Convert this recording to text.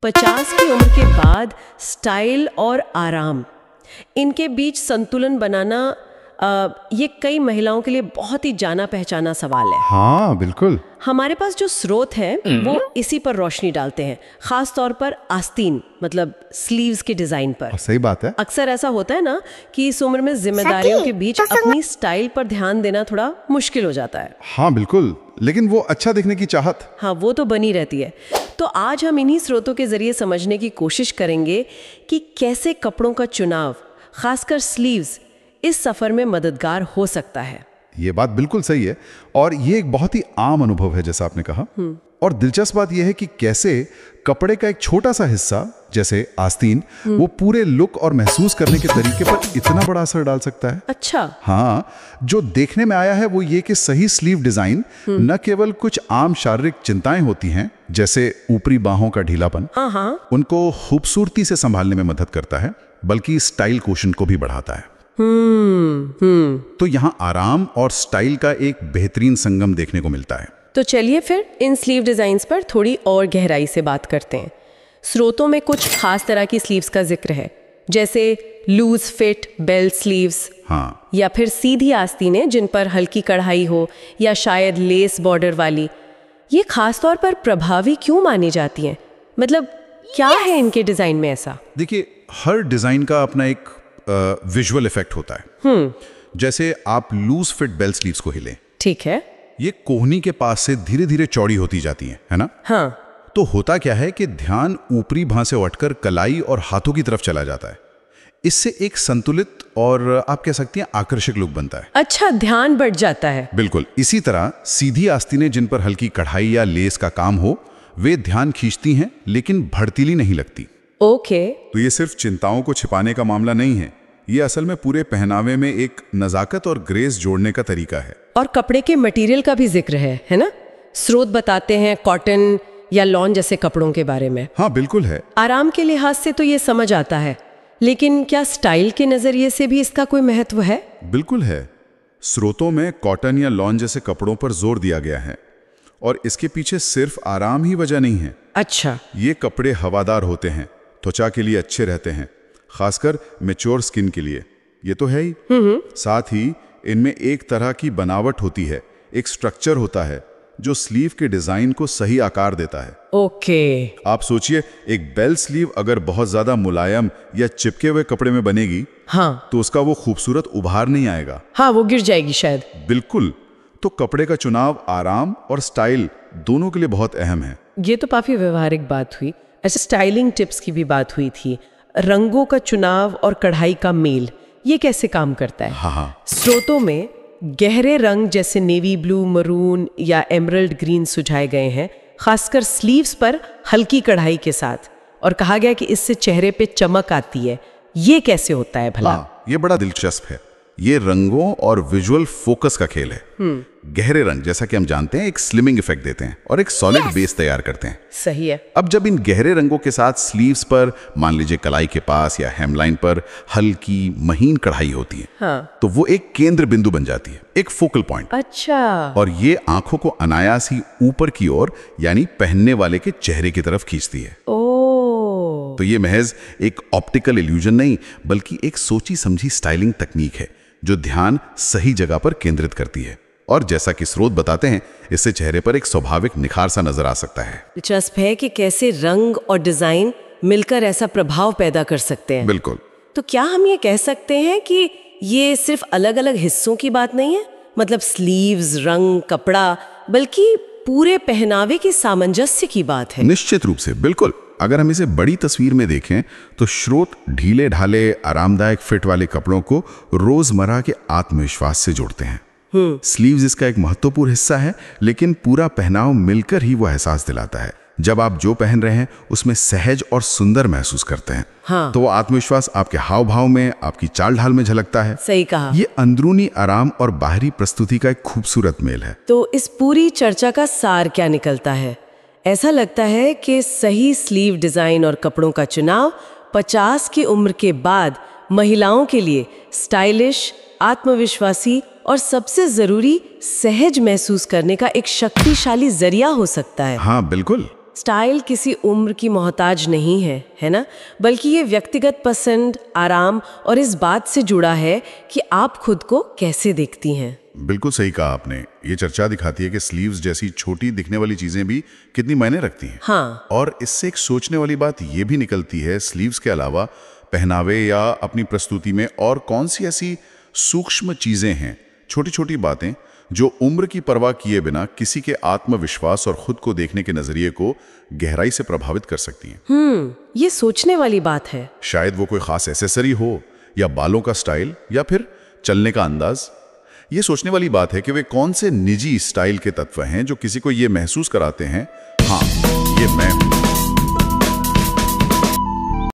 50 की उम्र के बाद स्टाइल और आराम, इनके बीच संतुलन बनाना ये कई महिलाओं के लिए बहुत ही जाना पहचाना सवाल है। हाँ बिल्कुल। हमारे पास जो स्रोत हैं वो इसी पर रोशनी डालते हैं, खास तौर पर आस्तीन मतलब स्लीव्स के डिजाइन पर। सही बात है। अक्सर ऐसा होता है ना कि इस उम्र में जिम्मेदारियों के बीच अपनी स्टाइल पर ध्यान देना थोड़ा मुश्किल हो जाता है। हाँ बिल्कुल, लेकिन वो अच्छा दिखने की चाहत, हाँ वो तो बनी रहती है। तो आज हम इन्हीं स्रोतों के जरिए समझने की कोशिश करेंगे कि कैसे कपड़ों का चुनाव, खासकर स्लीव्स, इस सफर में मददगार हो सकता है। ये बात बिल्कुल सही है और ये एक बहुत ही आम अनुभव है जैसा आपने कहा। और दिलचस्प बात यह है कि कैसे कपड़े का एक छोटा सा हिस्सा जैसे आस्तीन वो पूरे लुक और महसूस करने के तरीके पर इतना बड़ा असर डाल सकता है। अच्छा। हाँ, जो देखने में आया है वो ये कि सही स्लीव डिजाइन न केवल कुछ आम शारीरिक चिंताएं होती हैं जैसे ऊपरी बाहों का ढीलापन, उनको खूबसूरती से संभालने में मदद करता है, बल्कि स्टाइल कोशेंट को भी बढ़ाता है। तो यहाँ आराम और स्टाइल का एक बेहतरीन संगम देखने को मिलता है। तो चलिए फिर इन स्लीव डिजाइन्स पर थोड़ी और गहराई से बात करते हैं। स्रोतों में कुछ खास तरह की स्लीव्स का जिक्र है, जैसे लूज फिट बेल स्लीव्स, हाँ, या फिर सीधी आस्तीनें जिन पर हल्की कढ़ाई हो, या शायद लेस बॉर्डर वाली। ये खास तौर पर प्रभावी क्यों मानी जाती हैं? मतलब क्या है इनके डिजाइन में ऐसा? देखिए, हर डिजाइन का अपना एक विजुअल इफेक्ट होता है। जैसे आप लूज फिट बेल स्लीव्स को हिले, ठीक है, ये कोहनी के पास से धीरे धीरे चौड़ी होती जाती है ना? हाँ। तो होता क्या है कि ध्यान ऊपरी भां से उठकर कलाई और हाथों की तरफ चला जाता है। इससे एक संतुलित और आप कह सकती हैं आकर्षक लुक बनता है। अच्छा, ध्यान बढ़ जाता है। बिल्कुल। इसी तरह सीधी आस्तीनें जिन पर हल्की कढ़ाई या लेस का काम हो, वे ध्यान खींचती हैं लेकिन भड़तीली नहीं लगती। ओके। तो ये सिर्फ चिंताओं को छिपाने का मामला नहीं है, ये असल में पूरे पहनावे में एक नजाकत और ग्रेस जोड़ने का तरीका है। और कपड़े के मटेरियल का भी जिक्र है ना? स्रोत बताते हैं कॉटन या लॉन जैसे कपड़ों के बारे में। हाँ बिल्कुल है। आराम के लिहाज से तो ये समझ आता है, लेकिन क्या स्टाइल के नजरिए से भी इसका कोई महत्व है? बिल्कुल है। स्रोतों में कॉटन या लॉन जैसे कपड़ों पर जोर दिया गया है और इसके पीछे सिर्फ आराम ही वजह नहीं है। अच्छा। ये कपड़े हवादार होते हैं, त्वचा के लिए अच्छे रहते हैं, खासकर मैच्योर स्किन के लिए। ये तो है ही। साथ ही इनमें एक तरह की बनावट होती है, एक स्ट्रक्चर होता है जो स्लीव के डिजाइन को सही आकार देता है। ओके। आप सोचिए, एक बेल स्लीव अगर बहुत ज्यादा मुलायम या चिपके हुए कपड़े में बनेगी, हाँ, तो उसका वो खूबसूरत उभार नहीं आएगा। हाँ, वो गिर जाएगी शायद। बिल्कुल। तो कपड़े का चुनाव आराम और स्टाइल दोनों के लिए बहुत अहम है। ये तो काफी व्यवहारिक बात हुई। ऐसे स्टाइलिंग टिप्स की भी बात हुई थी। रंगों का चुनाव और कढ़ाई का मेल, ये कैसे काम करता है? हाँ। स्रोतों में गहरे रंग जैसे नेवी ब्लू, मरून या एमरल्ड ग्रीन सुझाए गए हैं, खासकर स्लीव्स पर हल्की कढ़ाई के साथ, और कहा गया कि इससे चेहरे पे चमक आती है। ये कैसे होता है भला? ये बड़ा दिलचस्प है। ये रंगों और विजुअल फोकस का खेल है। गहरे रंग, जैसा कि हम जानते हैं, एक स्लिमिंग इफेक्ट देते हैं और एक सॉलिड बेस तैयार करते हैं। सही है। अब जब इन गहरे रंगों के साथ स्लीव्स पर, मान लीजिए कलाई के पास या हेमलाइन पर हल्की महीन कढ़ाई होती है, हाँ, तो वो एक केंद्र बिंदु बन जाती है, एक फोकल पॉइंट। अच्छा। और ये आंखों को अनायास ही ऊपर की ओर, यानी पहनने वाले के चेहरे की तरफ खींचती है। तो ये महज एक ऑप्टिकल इल्यूजन नहीं, बल्कि एक सोची समझी स्टाइलिंग तकनीक है जो ध्यान सही जगह पर केंद्रित करती है। और जैसा कि स्रोत बताते हैं, इससे चेहरे पर एक स्वाभाविक निखार सा नजर आ सकता है। दिलचस्प है कि कैसे रंग और डिजाइन मिलकर ऐसा प्रभाव पैदा कर सकते हैं। बिल्कुल। तो क्या हम ये कह सकते हैं कि ये सिर्फ अलग अलग हिस्सों की बात नहीं है, मतलब स्लीव्स, रंग, कपड़ा, बल्कि पूरे पहनावे की सामंजस्य की बात है? निश्चित रूप से, बिल्कुल। अगर हम इसे बड़ी तस्वीर में देखें तो स्रोत ढीले ढाले आरामदायक फिट वाले कपड़ों को रोजमर्रा के आत्मविश्वास से जोड़ते हैं। स्लीव्स इसका एक महत्वपूर्ण हिस्सा है, लेकिन पूरा पहनाव मिलकर ही वो एहसास दिलाता है। जब आप जो पहन रहे हैं उसमें सहज और सुंदर महसूस करते हैं, हाँ, तो वो आत्मविश्वास आपके हाव भाव में, आपकी चाल ढाल में झलकता है। सही कहा। ये अंदरूनी आराम और बाहरी प्रस्तुति का एक खूबसूरत मेल है। तो इस पूरी चर्चा का सार क्या निकलता है? ऐसा लगता है कि सही स्लीव डिजाइन और कपड़ों का चुनाव 50 की उम्र के बाद महिलाओं के लिए स्टाइलिश, आत्मविश्वासी और सबसे जरूरी सहज महसूस करने का एक शक्तिशाली जरिया हो सकता है। हाँ बिल्कुल। स्टाइल किसी उम्र की मोहताज नहीं है ना? बल्कि ये व्यक्तिगत पसंद, आराम और इस बात से जुड़ा है कि आप खुद को कैसे देखती हैं। बिल्कुल सही कहा आपने। ये चर्चा दिखाती है कि स्लीव्स जैसी छोटी दिखने वाली चीजें भी कितनी मायने रखती हैं। हाँ। और इससे एक सोचने वाली बात ये भी निकलती है, स्लीव्स के अलावा पहनावे या अपनी प्रस्तुति में और कौन सी ऐसी सूक्ष्म चीजें हैं, छोटी छोटी बातें जो उम्र की परवाह किए बिना किसी के आत्मविश्वास और खुद को देखने के नजरिए को गहराई से प्रभावित कर सकती हैं। ये सोचने वाली बात है। शायद वो कोई खास एसेसरी हो, या बालों का स्टाइल, या फिर चलने का अंदाज। ये सोचने वाली बात है कि वे कौन से निजी स्टाइल के तत्व हैं जो किसी को ये महसूस कराते हैं, हाँ, ये मैं हूं।